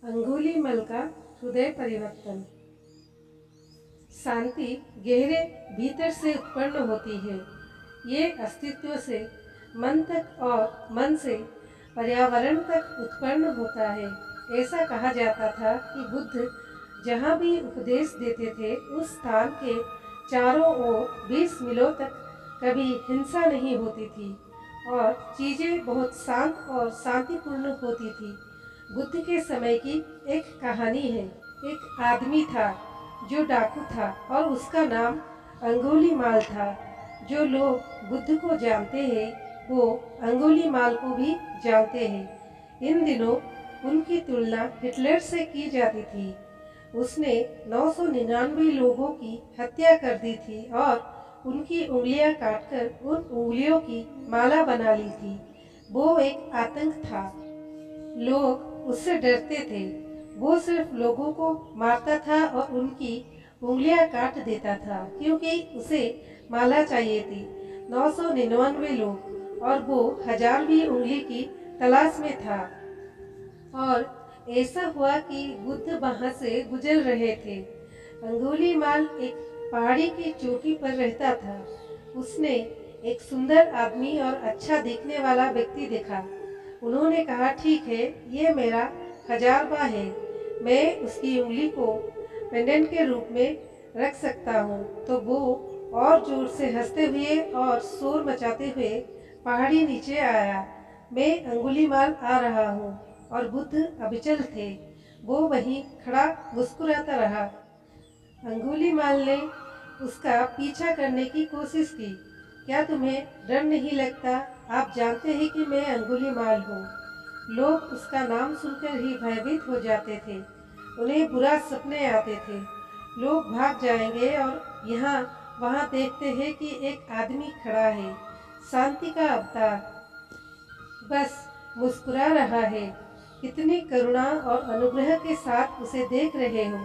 अंगुलीमल का हृदय परिवर्तन। शांति गहरे भीतर से उत्पन्न होती है। ये अस्तित्व से मन तक और मन से पर्यावरण तक उत्पन्न होता है। ऐसा कहा जाता था कि बुद्ध जहाँ भी उपदेश देते थे उस स्थान के चारों ओर 20 मीलों तक कभी हिंसा नहीं होती थी और चीज़ें बहुत शांत और शांतिपूर्ण होती थी। बुद्ध के समय की एक कहानी है। एक आदमी था जो डाकू था और उसका नाम अंगुलीमाल था। जो लोग बुद्ध को जानते हैं वो अंगुलीमाल को भी जानते हैं। इन दिनों उनकी तुलना हिटलर से की जाती थी। उसने 999 लोगों की हत्या कर दी थी और उनकी उंगलियां काटकर उन उंगलियों की माला बना ली थी। वो एक आतंक था। लोग उससे डरते थे। वो सिर्फ लोगों को मारता था और उनकी उंगलियां काट देता था क्योंकि उसे माला चाहिए थी। 999 लोग और वो 1000वीं उंगली की तलाश में था। और ऐसा हुआ कि बुद्ध वहां से गुजर रहे थे। अंगुलीमाल एक पहाड़ी की चोटी पर रहता था। उसने एक सुंदर आदमी और अच्छा दिखने वाला व्यक्ति देखा। उन्होंने कहा, ठीक है, ये मेरा हजारवा है। मैं उसकी उंगली को पेंडेंट के रूप में रख सकता हूँ। तो वो और जोर से हंसते हुए और शोर मचाते हुए पहाड़ी नीचे आया। मैं अंगुलीमाल आ रहा हूँ और बुद्ध अविचल थे। वो वहीं खड़ा मुस्कुराता रहा। अंगुलीमाल ने उसका पीछा करने की कोशिश की। क्या तुम्हें डर नहीं लगता? आप जानते हैं कि मैं अंगुलीमाल हूँ। लोग उसका नाम सुनकर ही भयभीत हो जाते थे। उन्हें बुरा सपने आते थे। लोग भाग जाएंगे और यहाँ वहाँ देखते हैं कि एक आदमी खड़ा है, शांति का अवतार, बस मुस्कुरा रहा है। कितनी करुणा और अनुग्रह के साथ उसे देख रहे हो।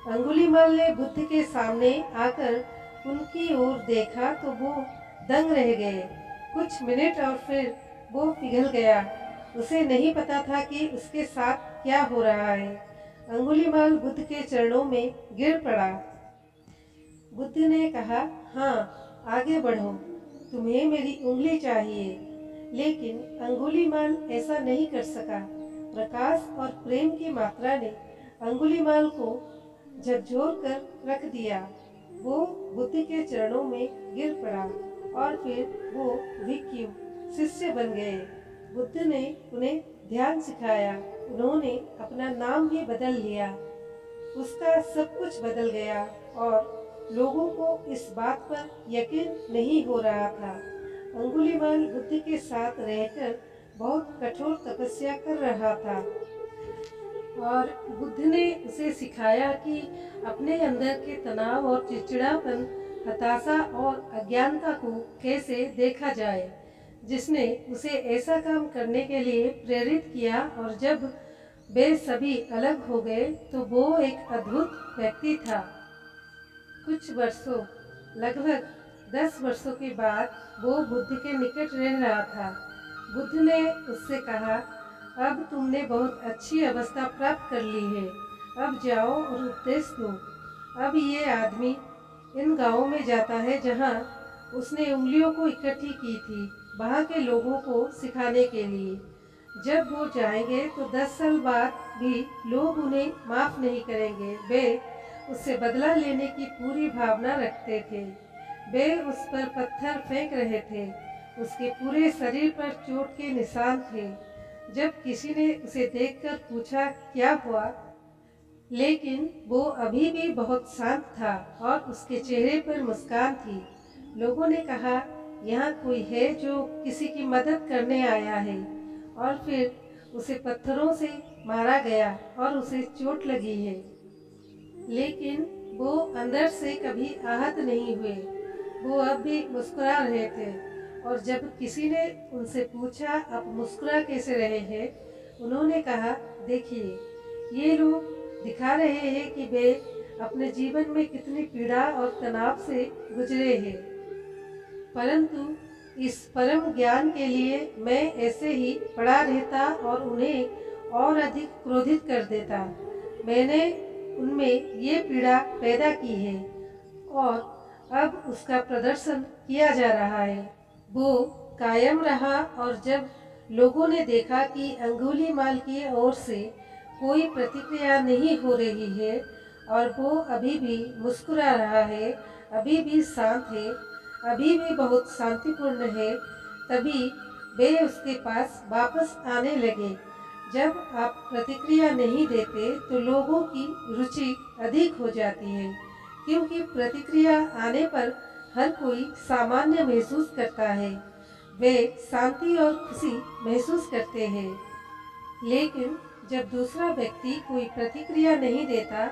अंगुलीमाल ने बुद्ध के सामने आकर उनकी ओर देखा तो वो दंग रह गए। कुछ मिनट और फिर वो पिघल गया। उसे नहीं पता था कि उसके साथ क्या हो रहा है। अंगुलीमाल बुद्ध के चरणों में गिर पड़ा। बुद्ध ने कहा, हाँ, आगे बढ़ो, तुम्हें मेरी उंगली चाहिए। लेकिन अंगुलीमाल ऐसा नहीं कर सका। प्रकाश और प्रेम की मात्रा ने अंगुलीमाल को झकझोर कर रख दिया। वो बुद्ध के चरणों में गिर पड़ा और फिर वो भिक्षु शिष्य बन गए। बुद्ध ने उन्हें ध्यान सिखाया। उन्होंने अपना नाम भी बदल लिया। उसका सब कुछ बदल गया और लोगों को इस बात पर यकीन नहीं हो रहा था। अंगुलीमाल बुद्ध के साथ रहकर बहुत कठोर तपस्या कर रहा था और बुद्ध ने उसे सिखाया कि अपने अंदर के तनाव और चिड़चिड़ापन, हताशा और अज्ञानता को कैसे देखा जाए, जिसने उसे ऐसा काम करने के लिए प्रेरित किया। और जब वे सभी अलग हो गए तो वो एक अद्भुत व्यक्ति था। कुछ वर्षों, लगभग 10 वर्षों के बाद वो बुद्ध के निकट रह रहा था। बुद्ध ने उससे कहा, अब तुमने बहुत अच्छी अवस्था प्राप्त कर ली है। अब जाओ और उपदेश दो। अब ये आदमी इन गांवों में जाता है जहां उसने उंगलियों को इकट्ठी की थी, वहां के लोगों को सिखाने के लिए। जब वो जाएंगे तो 10 साल बाद भी लोग उन्हें माफ़ नहीं करेंगे। वे उससे बदला लेने की पूरी भावना रखते थे। वे उस पर पत्थर फेंक रहे थे। उसके पूरे शरीर पर चोट के निशान थे। जब किसी ने उसे देखकर पूछा क्या हुआ, लेकिन वो अभी भी बहुत शांत था और उसके चेहरे पर मुस्कान थी। लोगों ने कहा, यहाँ कोई है जो किसी की मदद करने आया है। और फिर उसे पत्थरों से मारा गया और उसे चोट लगी है, लेकिन वो अंदर से कभी आहत नहीं हुए। वो अब भी मुस्कुरा रहे थे। और जब किसी ने उनसे पूछा, आप मुस्कुरा कैसे रहे हैं, उन्होंने कहा, देखिए, ये लोग दिखा रहे हैं कि वे अपने जीवन में कितनी पीड़ा और तनाव से गुजरे हैं, परंतु इस परम ज्ञान के लिए मैं ऐसे ही पड़ा रहता और उन्हें और अधिक क्रोधित कर देता। मैंने उनमें ये पीड़ा पैदा की है और अब उसका प्रदर्शन किया जा रहा है। वो कायम रहा और जब लोगों ने देखा कि अंगुलीमाल की ओर से कोई प्रतिक्रिया नहीं हो रही है और वो अभी भी मुस्कुरा रहा है, अभी भी शांत है, अभी भी बहुत शांतिपूर्ण है, तभी वे उसके पास वापस आने लगे। जब आप प्रतिक्रिया नहीं देते तो लोगों की रुचि अधिक हो जाती है, क्योंकि प्रतिक्रिया आने पर हर कोई सामान्य महसूस करता है। वे शांति और खुशी महसूस करते हैं। लेकिन जब दूसरा व्यक्ति कोई प्रतिक्रिया नहीं देता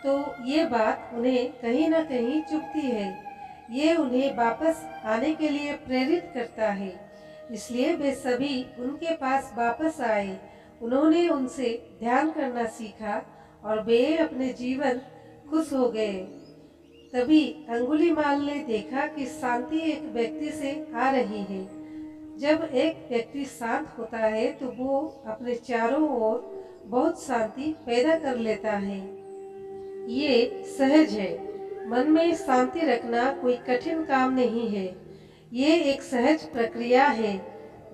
तो ये बात उन्हें कहीं ना कहीं चुभती है। ये उन्हें वापस आने के लिए प्रेरित करता है। इसलिए वे सभी उनके पास वापस आए। उन्होंने उनसे ध्यान करना सीखा और वे अपने जीवन खुश हो गए। तभी अंगुलीमाल ने देखा कि शांति एक व्यक्ति से आ रही है। जब एक व्यक्ति शांत होता है तो वो अपने चारों ओर बहुत शांति पैदा कर लेता है। ये सहज है। मन में शांति रखना कोई कठिन काम नहीं है। ये एक सहज प्रक्रिया है।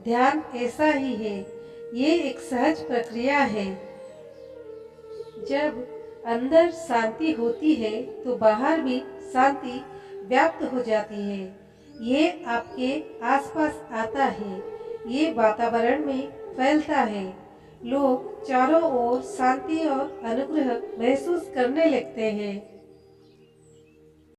ध्यान ऐसा ही है। ये एक सहज प्रक्रिया है। जब अंदर शांति होती है तो बाहर भी शांति व्याप्त हो जाती है। ये आपके आसपास आता है। ये वातावरण में फैलता है। लोग चारों ओर शांति और अनुग्रह महसूस करने लगते हैं।